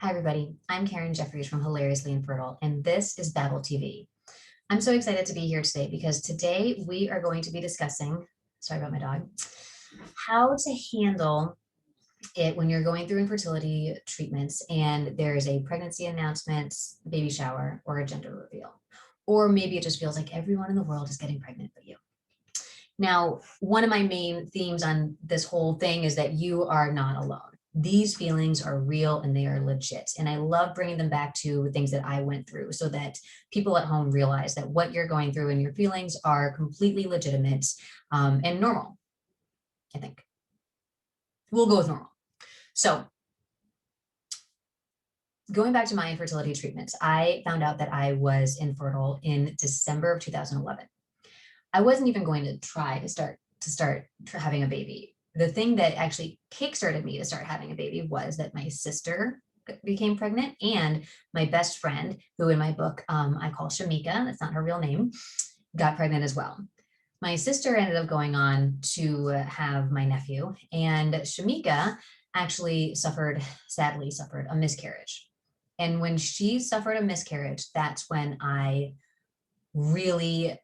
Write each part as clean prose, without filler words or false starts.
Hi, everybody. I'm Karen Jeffries from Hilariously Infertile, and this is Babble TV. I'm so excited to be here today because today we are going to be discussing, sorry about my dog, how to handle it when you're going through infertility treatments and there's a pregnancy announcement, baby shower, or a gender reveal. Or maybe it just feels like everyone in the world is getting pregnant but you. Now, one of my main themes on this whole thing is that you are not alone. These feelings are real and they are legit. And I love bringing them back to things that I went through so that people at home realize that what you're going through and your feelings are completely legitimate and normal, I think. We'll go with normal. So going back to my infertility treatments, I found out that I was infertile in December of 2011. I wasn't even going to try to start having a baby. The thing that actually kickstarted me to start having a baby was that my sister became pregnant and my best friend, who in my book I call Shamika, that's not her real name, got pregnant as well. My sister ended up going on to have my nephew, and Shamika actually sadly suffered a miscarriage. And when she suffered a miscarriage, that's when I really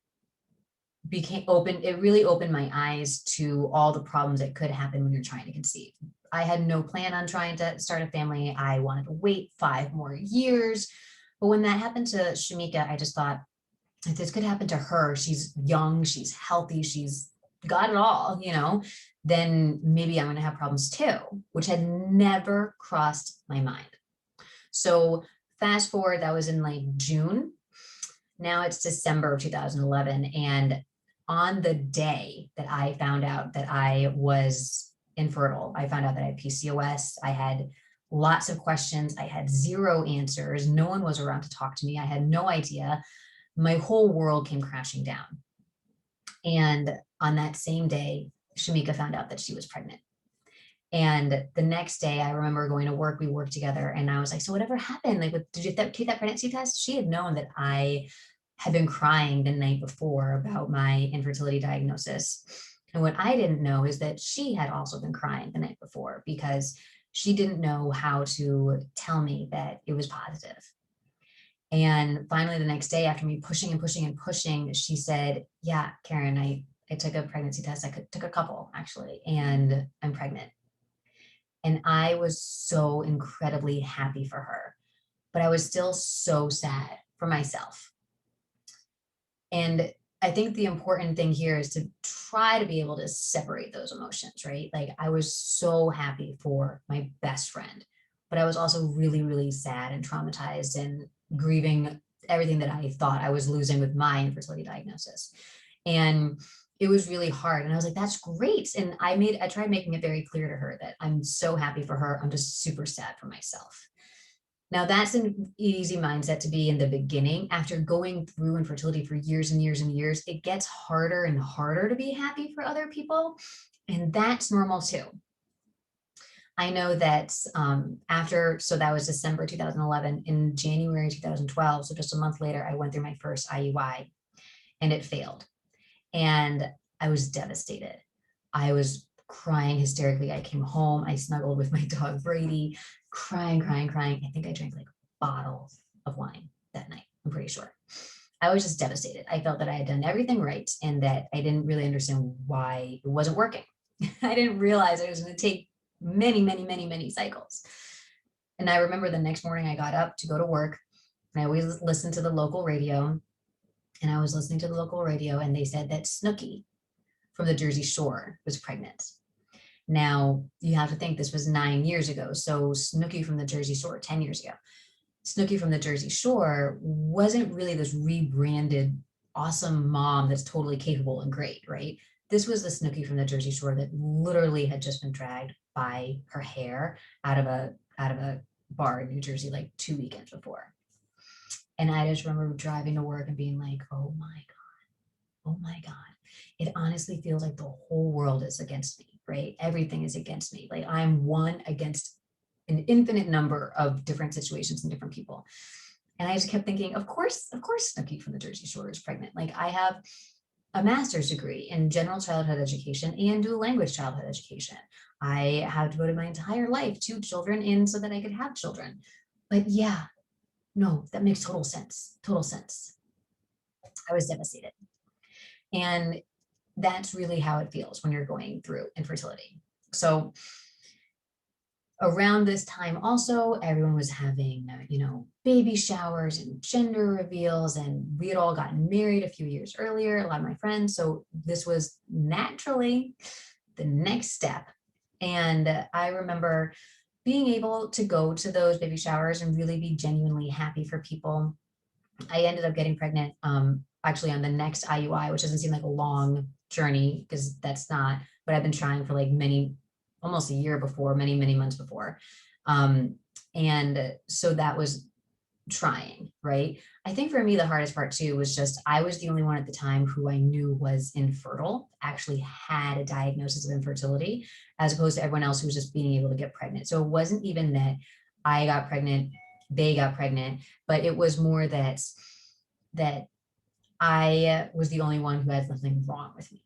it really opened my eyes to all the problems that could happen when you're trying to conceive. I had no plan on trying to start a family. I wanted to wait 5 more years. But when that happened to Shamika, I just thought, if this could happen to her, she's young, she's healthy, she's got it all, then maybe I'm going to have problems too, which had never crossed my mind. So fast forward, that was in like June. Now it's December of 2011. And on the day that I found out that I was infertile, I found out that I had PCOS. I had lots of questions. I had 0 answers. No one was around to talk to me. I had no idea. My whole world came crashing down. And on that same day, Shamika found out that she was pregnant. And the next day, I remember going to work. We worked together, and I was like, "So whatever happened? Like, did you take that pregnancy test?" She had known that I had been crying the night before about my infertility diagnosis. And what I didn't know is that she had also been crying the night before because she didn't know how to tell me that it was positive. And finally, the next day, after me pushing and pushing and pushing, she said, "Yeah, Karen, I took a pregnancy test. Took a couple actually, and I'm pregnant." And I was so incredibly happy for her, but I was still so sad for myself. And I think the important thing here is to try to be able to separate those emotions, right? Like, I was so happy for my best friend, but I was also really, really sad and traumatized and grieving everything that I thought I was losing with my infertility diagnosis. And it was really hard. And I was like, that's great. And I tried making it very clear to her that I'm so happy for her. I'm just super sad for myself. Now, that's an easy mindset to be in the beginning. After going through infertility for years and years and years, it gets harder and harder to be happy for other people. And that's normal too. I know that so that was December 2011. In January 2012, so just a month later, I went through my first IUI and it failed. And I was devastated. I was crying hysterically. I came home, I snuggled with my dog Brady, crying, crying, crying. I think I drank like bottles of wine that night, I'm pretty sure. I was just devastated. I felt that I had done everything right and that I didn't really understand why it wasn't working. I didn't realize it was going to take many, many, many, many cycles. And I remember the next morning I got up to go to work, and I always listened to the local radio. And I was listening to the local radio, and they said that Snooki from the Jersey Shore was pregnant. Now, you have to think this was 9 years ago. So Snooki from the Jersey Shore, 10 years ago. Snooki from the Jersey Shore wasn't really this rebranded, awesome mom that's totally capable and great, right? This was the Snooki from the Jersey Shore that literally had just been dragged by her hair out of a bar in New Jersey like 2 weekends before. And I just remember driving to work and being like, oh my God. It honestly feels like the whole world is against me, right? Everything is against me. Like, I'm one against an infinite number of different situations and different people. And I just kept thinking, of course, Snooki from the Jersey Shore is pregnant. Like, I have a master's degree in general childhood education and dual language childhood education. I have devoted my entire life to children and so that I could have children. But yeah, no, that makes total sense. Total sense. I was devastated. And that's really how it feels when you're going through infertility. So around this time also, everyone was having, baby showers and gender reveals, and we had all gotten married a few years earlier, a lot of my friends. So this was naturally the next step. And I remember being able to go to those baby showers and really be genuinely happy for people. I ended up getting pregnant actually on the next IUI, which doesn't seem like a long journey because that's not, but I've been trying for like almost a year before, many months before. Um, and so that was trying, right? I think for me, the hardest part too was just I was the only one at the time who I knew was infertile, actually had a diagnosis of infertility, as opposed to everyone else who was just being able to get pregnant. So it wasn't even that I got pregnant, they got pregnant, but it was more that I was the only one who had something wrong with me.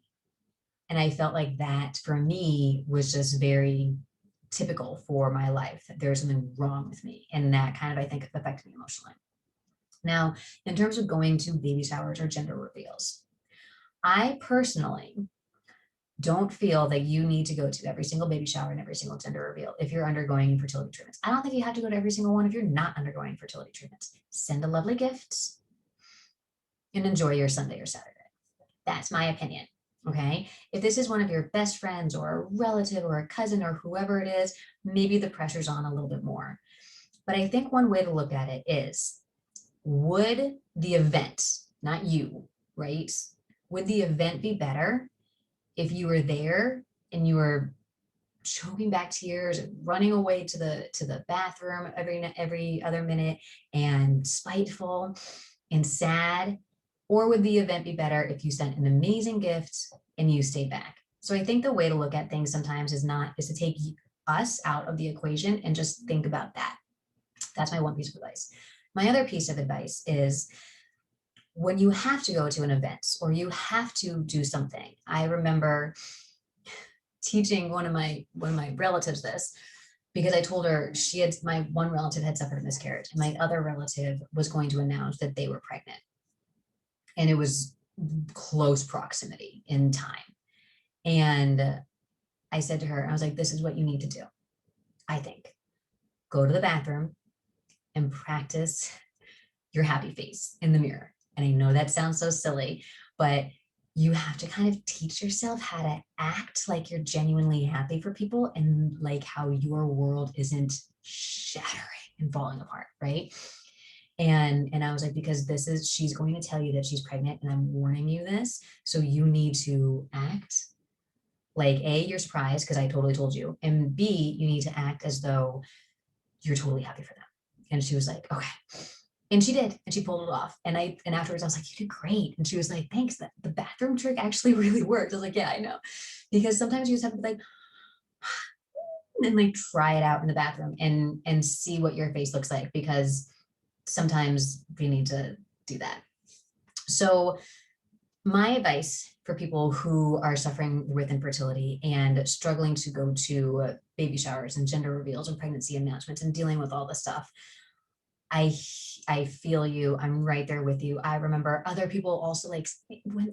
And I felt like that for me was just very typical for my life, that there's something wrong with me. And that kind of, I think, affected me emotionally. Now, in terms of going to baby showers or gender reveals, I personally don't feel that you need to go to every single baby shower and every single gender reveal if you're undergoing infertility treatments. I don't think you have to go to every single one if you're not undergoing fertility treatments. Send a lovely gift and enjoy your Sunday or Saturday. That's my opinion. Okay. If this is one of your best friends or a relative or a cousin or whoever it is, maybe the pressure's on a little bit more. But I think one way to look at it is, would the event, not you, right? Would the event be better if you were there and you were choking back tears and running away to the bathroom every other minute and spiteful and sad? Or would the event be better if you sent an amazing gift and you stayed back? So I think the way to look at things sometimes is to take us out of the equation and just think about that. That's my one piece of advice. My other piece of advice is, when you have to go to an event or you have to do something. I remember teaching one of my relatives this, because I told her my one relative had suffered a miscarriage and my other relative was going to announce that they were pregnant. And it was close proximity in time. And I said to her, I was like, this is what you need to do. I think go to the bathroom and practice your happy face in the mirror. And I know that sounds so silly, but you have to kind of teach yourself how to act like you're genuinely happy for people and like how your world isn't shattering and falling apart, right? And I was like, because she's going to tell you that she's pregnant and I'm warning you this. So you need to act like A, you're surprised because I totally told you. And B, you need to act as though you're totally happy for them. And she was like, okay. And she did, and she pulled it off. And afterwards I was like, you did great. And she was like, thanks. The bathroom trick actually really worked. I was like, yeah, I know. Because sometimes you just have to be like, and like try it out in the bathroom and see what your face looks like, because sometimes we need to do that. So my advice for people who are suffering with infertility and struggling to go to baby showers and gender reveals and pregnancy announcements and dealing with all this stuff, I feel you. I'm right there with you. I remember other people also, like,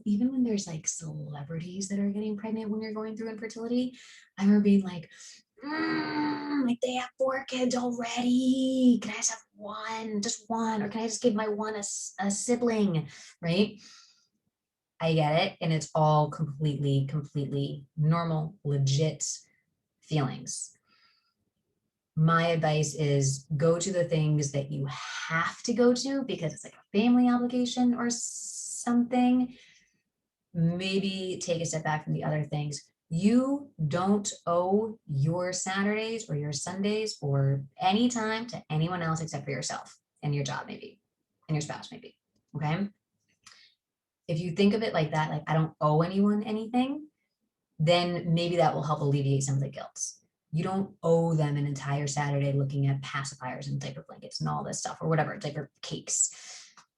even when there's like celebrities that are getting pregnant when you're going through infertility, I remember being like, like they have 4 kids already. Can I just have one, just one, or can I just give my one a sibling, right? I get it, and it's all completely normal, legit feelings. My advice is, go to the things that you have to go to because it's like a family obligation or something. Maybe take a step back from the other things. You don't owe your Saturdays or your Sundays or any time to anyone else except for yourself and your job, maybe, and your spouse, maybe. Okay. If you think of it like that, like I don't owe anyone anything, then maybe that will help alleviate some of the guilt. You don't owe them an entire Saturday looking at pacifiers and diaper blankets and all this stuff, or whatever, diaper cakes.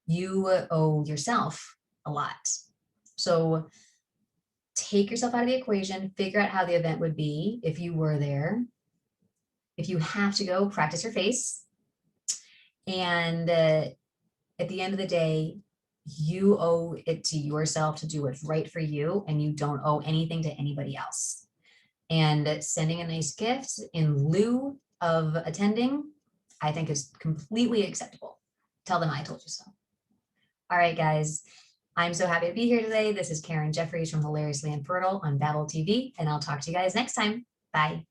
You owe yourself a lot. So take yourself out of the equation, figure out how the event would be if you were there. If you have to go, practice your face And at the end of the day, you owe it to yourself to do what's right for you, and you don't owe anything to anybody else. And sending a nice gift in lieu of attending, I think is completely acceptable. Tell them I told you so. All right, guys. I'm so happy to be here today. This is Karen Jeffries from Hilariously Infertile on Babble TV, and I'll talk to you guys next time. Bye.